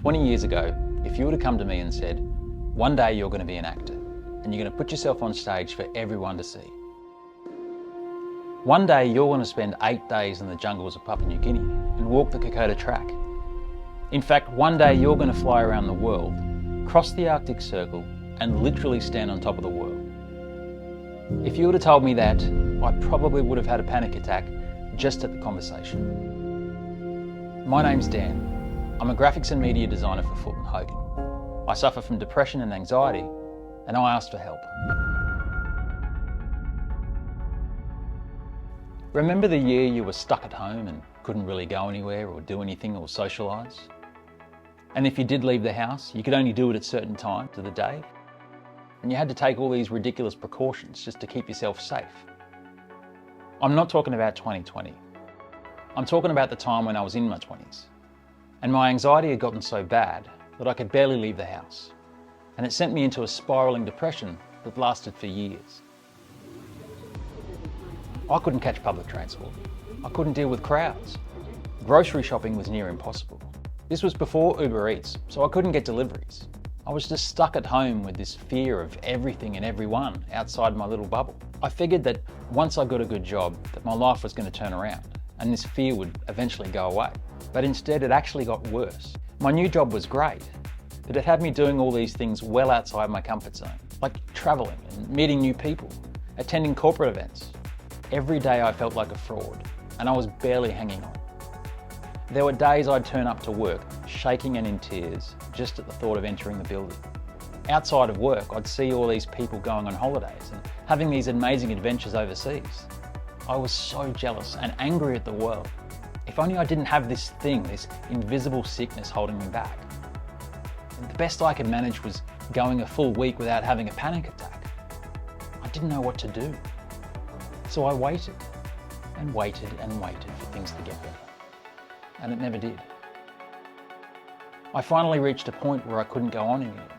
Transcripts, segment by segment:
20 years ago, if you were to come to me and said, one day you're going to be an actor and you're going to put yourself on stage for everyone to see. One day you're going to spend 8 days in the jungles of Papua New Guinea and walk the Kokoda track. In fact, one day you're going to fly around the world, cross the Arctic Circle and literally stand on top of the world. If you would have told me that, I probably would have had a panic attack just at the conversation. My name's Dan. I'm a graphics and media designer for Fulton Hogan. I suffer from depression and anxiety, and I asked for help. Remember the year you were stuck at home and couldn't really go anywhere or do anything or socialise? And if you did leave the house, you could only do it at certain times of the day? And you had to take all these ridiculous precautions just to keep yourself safe. I'm not talking about 2020. I'm talking about the time when I was in my 20s. And my anxiety had gotten so bad that I could barely leave the house. And it sent me into a spiralling depression that lasted for years. I couldn't catch public transport. I couldn't deal with crowds. Grocery shopping was near impossible. This was before Uber Eats, so I couldn't get deliveries. I was just stuck at home with this fear of everything and everyone outside my little bubble. I figured that once I got a good job, that my life was going to turn around and this fear would eventually go away. But instead it actually got worse. My new job was great, but it had me doing all these things well outside my comfort zone, like travelling and meeting new people, attending corporate events. Every day I felt like a fraud, and I was barely hanging on. There were days I'd turn up to work, shaking and in tears, just at the thought of entering the building. Outside of work, I'd see all these people going on holidays and having these amazing adventures overseas. I was so jealous and angry at the world. If only I didn't have this thing, this invisible sickness holding me back. And the best I could manage was going a full week without having a panic attack. I didn't know what to do. So I waited and waited and waited for things to get better. And it never did. I finally reached a point where I couldn't go on any longer.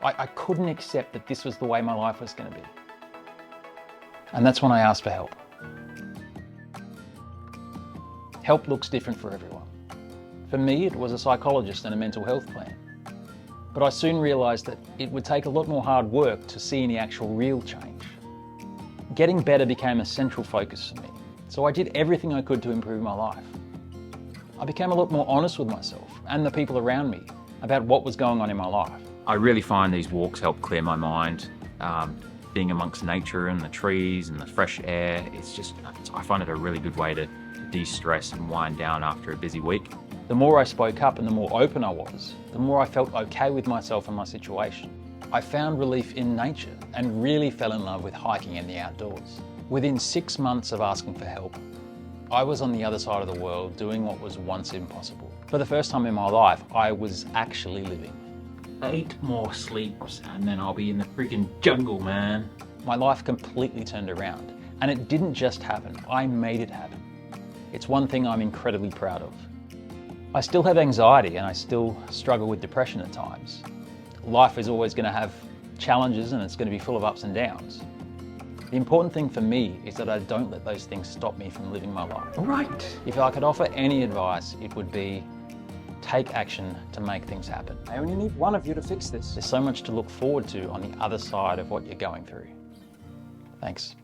I couldn't accept that this was the way my life was going to be. And that's when I asked for help. Help looks different for everyone. For me, it was a psychologist and a mental health plan. But I soon realised that it would take a lot more hard work to see any actual real change. Getting better became a central focus for me, so I did everything I could to improve my life. I became a lot more honest with myself and the people around me about what was going on in my life. I really find these walks help clear my mind. Being amongst nature and the trees and the fresh air, I find it a really good way to de-stress and wind down after a busy week. The more I spoke up and the more open I was, the more I felt okay with myself and my situation. I found relief in nature and really fell in love with hiking and the outdoors. Within 6 months of asking for help, I was on the other side of the world doing what was once impossible. For the first time in my life, I was actually living. 8 more sleeps and then I'll be in the freaking jungle, man. My life completely turned around, and it didn't just happen, I made it happen. It's one thing I'm incredibly proud of. I still have anxiety and I still struggle with depression at times. Life is always going to have challenges and it's going to be full of ups and downs. The important thing for me is that I don't let those things stop me from living my life. Right. If I could offer any advice, it would be take action to make things happen. I only need one of you to fix this. There's so much to look forward to on the other side of what you're going through. Thanks.